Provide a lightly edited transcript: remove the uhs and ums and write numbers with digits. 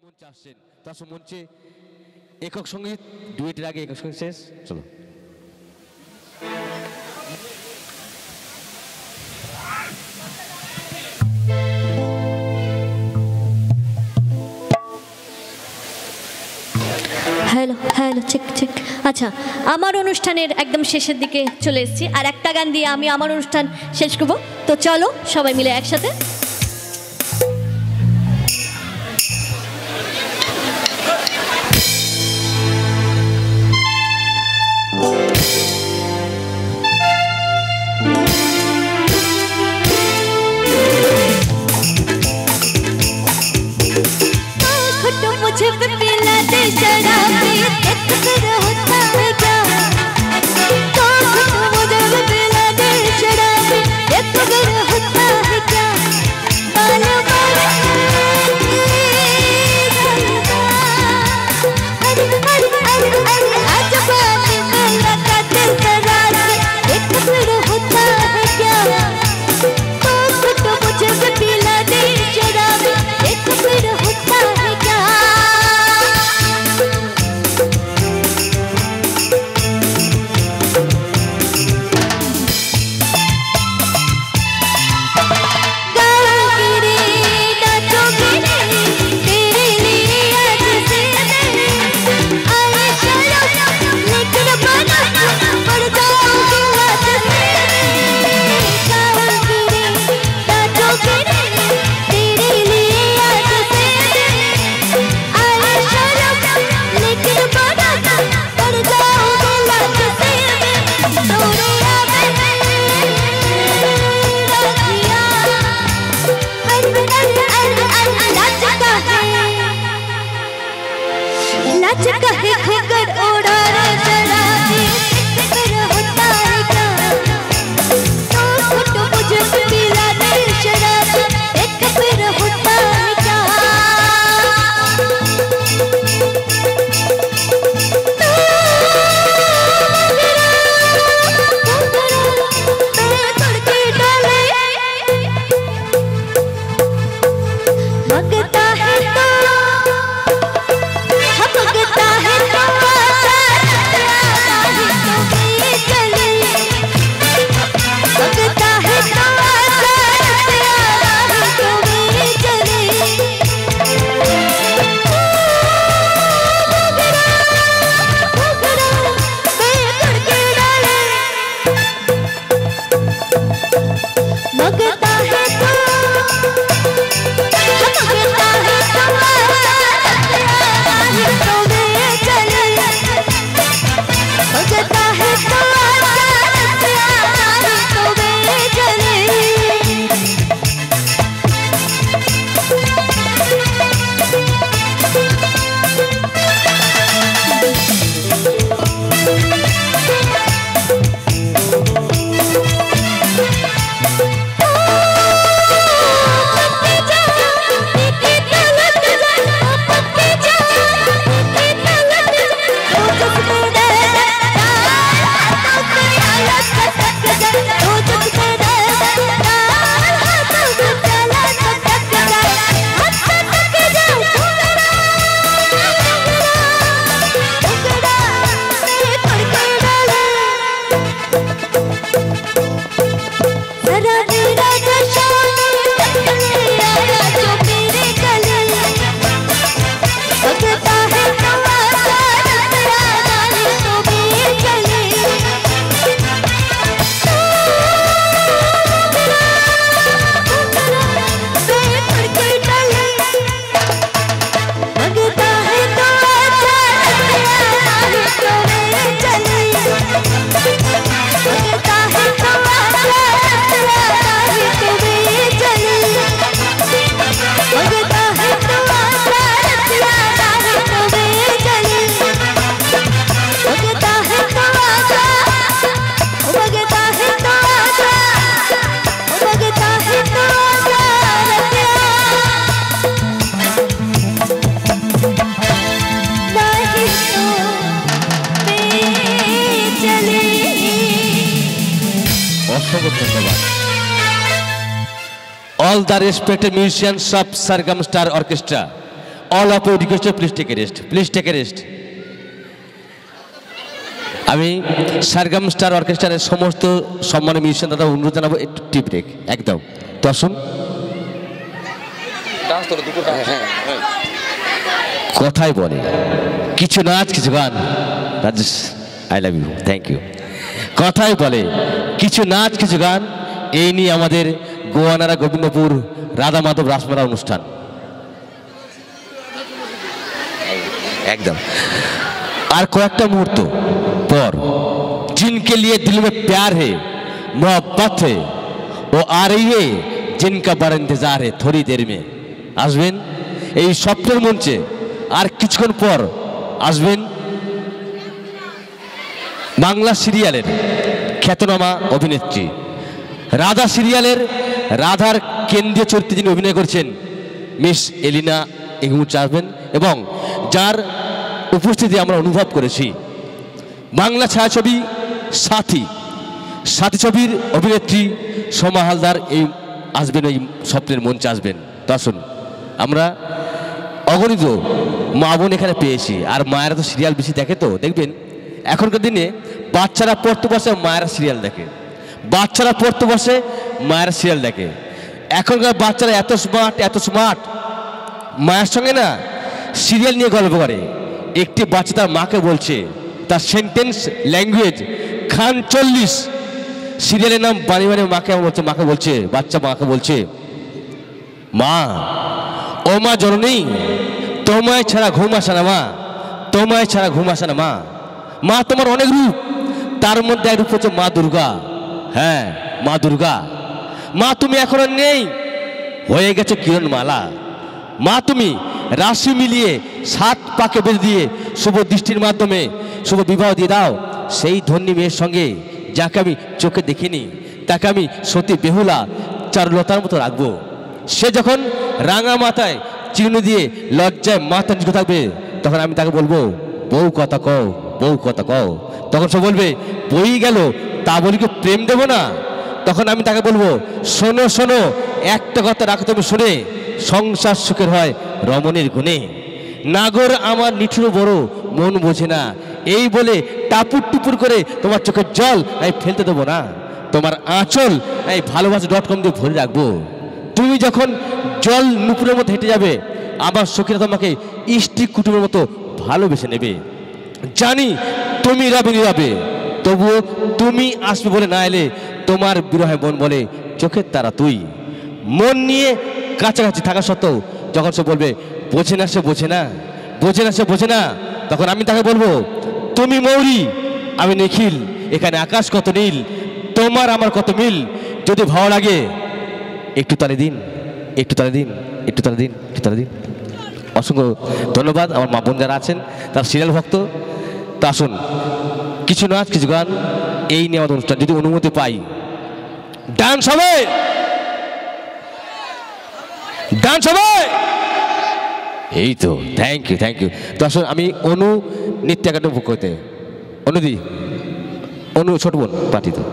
মঞ্চে আসছেন তার মঞ্চে একক সঙ্গীত ডুয়েটের আগে একক সঙ্গীত শেষ চলো হ্যালো হ্যালো চেক চেক আচ্ছা আমার অনুষ্ঠানের একদম শেষের দিকে চলে এসেছি আর একটা গান দিয়ে আমি আমার অনুষ্ঠান শেষ করব তো চলো সবাই মিলে একসাথে All the respected musicians of Sargam Star Orchestra, all of request, please take a rest, please take a rest. আমি সারগাম স্টার অর্কেস্ট্রারের সমস্ত সম্মানীয় মিউজিশিয়ান দাদা অনুরোধ জানাবো একটু টি ব্রেক একদম। তো আসুন, কথাই বলে কিছু নাচ কিছু গান। Rajesh, I love you, thank you. কথাই বলে কিছু নাচ কিছু গান, এই নিয়ে আমাদের গোয়ানারা গোবিন্দপুর রাধা মাধব রাসমেলা অনুষ্ঠান একদম। আর কয়েকটা মুহূর্ত পর जिनके लिए दिल में प्यार है मोहब्बत है वो आ रही है जिनका बड़ा इंतजार है थोड़ी देर में আসবেন এই স্বপ্নের মঞ্চে। আর কিছুক্ষণ পর আসবেন বাংলা সিরিয়ালের খ্যাতনামা অভিনেত্রী, রাধা সিরিয়ালের রাধার কেন্দ্রীয় চরিত্রে যিনি অভিনয় করছেন মিস এলিনা এগুমুচ আসবেন, এবং যার উপস্থিতি আমরা অনুভব করেছি বাংলা ছায়াছবি সাথী ছবির অভিনেত্রী সোমা হালদার এই আসবেন, এই স্বপ্নের মঞ্চে আসবেন। তো আসুন, আমরা অগণিত মা বোন এখানে পেয়েছি, আর মায়েরা তো সিরিয়াল বেশি দেখে। তো দেখবেন এখনকার দিনে বাচ্চারা পড়তে বসে মায়েরা সিরিয়াল দেখে, বাচ্চারা পড়তে বসে মায়েরা সিরিয়াল দেখে। এখনকার বাচ্চারা এত স্মার্ট মায়ের সঙ্গে না সিরিয়াল নিয়ে গল্প করে। একটি বাচ্চা তার মাকে বলছে, তার সেন্টেন্স ল্যাঙ্গুয়েজ খান 40। সিরিয়ালের নাম বানি বানি মাকে বলছে বাচ্চা মাকে বলছে, মা ও মা জননী তোমায় ছাড়া ঘুম আসে না মা, তোমায় ছাড়া ঘুম আসে না মা। মা তোমার অনেক রূপ, তার মধ্যে এক রূপ হচ্ছে মা দুর্গা। হ্যাঁ, মা দুর্গা। মা তুমি এখনো নেই, হয়ে গেছে কিরণমালা। মা তুমি রাশি মিলিয়ে 7 পাকে বেঁধে দিয়ে শুভ দৃষ্টির মাধ্যমে শুভ বিবাহ দিয়ে দাও সেই ধন্যী মেয়ের সঙ্গে, যাকে আমি চোখে দেখিনি, তাকে আমি সতী বেহুলা চারুলতার মতো রাখবো। সে যখন রাঙা মাথায় চিহ্ন দিয়ে লজ্জায় মাথা নিচু থাকবে, তখন আমি তাকে বলবো, বউ কথা কও, বউ কথা কও। তখন সে বলবে, বই গেল তা বলি কি প্রেম দেবো না? তখন আমি তাকে বলবো, শোনো শোনো, একটা কথা রাখো তুমি শুনে, সংসার সুখের হয় রমণীর গুণে। নাগর আমার নিঠুর বড় মন বোঝে না, এই বলে টাপুর টুপুর করে তোমার চোখের জল আমি ফেলতে দেবো না। তোমার আঁচল আমি ভালোবাসা.com দিয়ে ভরে রাখবো। তুমি যখন জল নুপুরের মতো হেঁটে যাবে, আমার সখীরা তোমাকে ইষ্টি কুটুমের মতো ভালোবেসে নেবে। জানি তুমি নীরবে, তবুও তুমি আসবে বলে না এলে তোমার বিরহে মন বলে চোখের তারা তুই। মন নিয়ে কাছাকাছি থাকা সত্ত্বেও যখন সে বলবে বোঝে না সে বোঝে না, বোঝে না সে বোঝে না, তখন আমি তাকে বলবো, তুমি মৌরি আমি নিখিল, এখানে আকাশ কত নীল, তোমার আমার কত মিল। যদি ভালো লাগে একটু তালে দিন, একটু তালে দিন, একটু তালে দিন, একটু তালে দিন। অসংখ্য ধন্যবাদ আমার মা বোন যারা আছেন, তার সিরিয়াল ভক্ত। তা আসুন, কিছু নাচ কিছু গান, এই নিয়ে আমাদের অনুষ্ঠান যদি অনুমতি পাই। ডান্স হবে, ডান্স হবে। এই তো, থ্যাংক ইউ, থ্যাংক ইউ। তো আসুন, আমি অনু নৃত্য একাডেমি পক্ষ হতে অনুদি, অনু ছোট বোন পাঠি তো